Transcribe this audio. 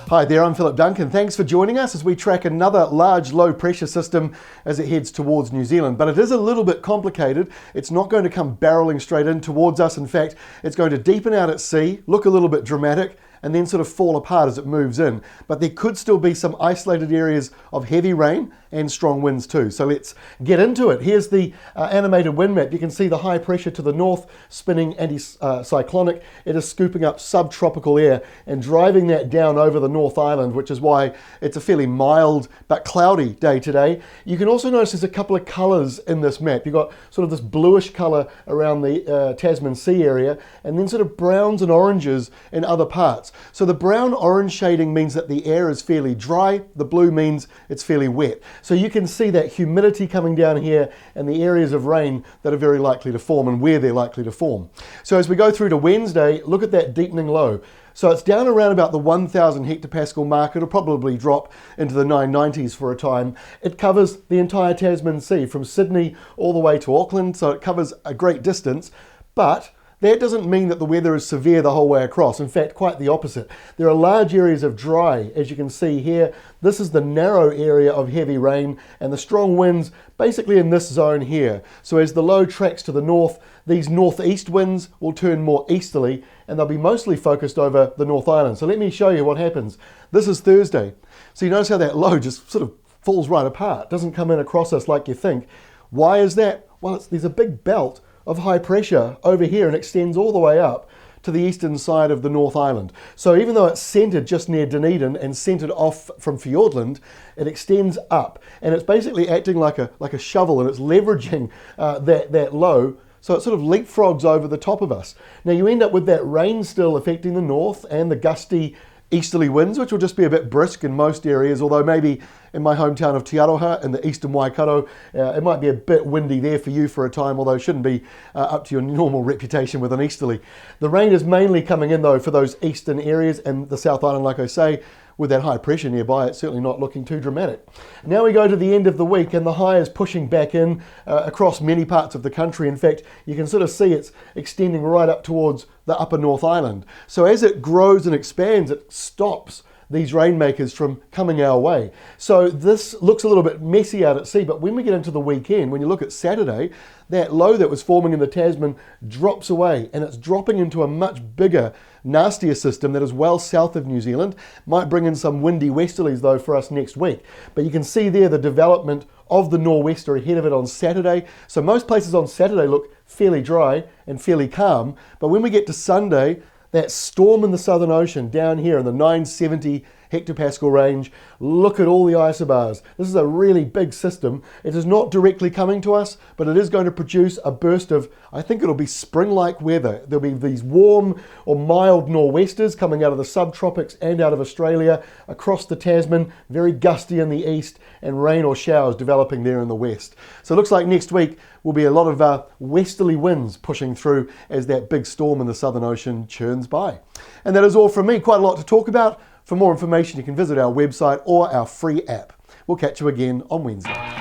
Hi there, I'm Philip Duncan. Thanks for joining us as we track another large low pressure system as it heads towards New Zealand. But it is a little bit complicated. It's not going to come barreling straight in towards us. In fact, it's going to deepen out at sea, look a little bit dramatic, and then sort of fall apart as it moves in. But there could still be some isolated areas of heavy rain and strong winds too. So let's get into it. Here's the animated wind map. You can see the high pressure to the north spinning anti-cyclonic. It is scooping up subtropical air and driving that down over the North Island, which is why it's a fairly mild but cloudy day today. You can also notice there's a couple of colours in this map. You've got sort of this bluish colour around the Tasman Sea area, and then sort of browns and oranges in other parts. So the brown-orange shading means that the air is fairly dry. The blue means it's fairly wet. So you can see that humidity coming down here and the areas of rain that are very likely to form and where they're likely to form. So as we go through to Wednesday, look at that deepening low. So it's down around about the 1,000 hectopascal mark. It'll probably drop into the 990s for a time. It covers the entire Tasman Sea from Sydney all the way to Auckland, so it covers a great distance. But that doesn't mean that the weather is severe the whole way across. In fact, quite the opposite. There are large areas of dry, as you can see here. This is the narrow area of heavy rain and the strong winds basically in this zone here. So as the low tracks to the north, these northeast winds will turn more easterly and they'll be mostly focused over the North Island. So let me show you what happens. This is Thursday. So you notice how that low just sort of falls right apart, doesn't come in across us like you think. Why is that? Well, there's a big belt of high pressure over here and extends all the way up to the eastern side of the North Island. So even though it's centred just near Dunedin and centred off from Fiordland, it extends up and it's basically acting like a shovel, and it's leveraging that low, so it sort of leapfrogs over the top of us. Now you end up with that rain still affecting the north and the gusty easterly winds, which will just be a bit brisk in most areas, although maybe in my hometown of Te Aroha in the eastern Waikato, it might be a bit windy there for you for a time, although it shouldn't be up to your normal reputation with an easterly. The rain is mainly coming in though for those eastern areas and the South Island, like I say. With that high pressure nearby, it's certainly not looking too dramatic. Now we go to the end of the week and the high is pushing back in across many parts of the country. In fact, you can sort of see it's extending right up towards the upper North Island. So as it grows and expands, it stops these rainmakers from coming our way. So this looks a little bit messy out at sea, but when we get into the weekend, when you look at Saturday, that low that was forming in the Tasman drops away and it's dropping into a much bigger, nastier system that is well south of New Zealand. Might bring in some windy westerlies though for us next week. But you can see there the development of the nor'wester ahead of it on Saturday. So most places on Saturday look fairly dry and fairly calm. But when we get to Sunday, that storm in the Southern Ocean down here in the 970 hectopascal range, look at all the isobars. This is a really big system. It is not directly coming to us, but it is going to produce a burst of, I think it'll be spring-like weather. There'll be these warm or mild nor'westers coming out of the subtropics and out of Australia across the Tasman, very gusty in the east, and rain or showers developing there in the west. So it looks like next week will be a lot of westerly winds pushing through as that big storm in the Southern Ocean churns by. And that is all from me. Quite a lot to talk about. For more information, you can visit our website or our free app. We'll catch you again on Wednesday.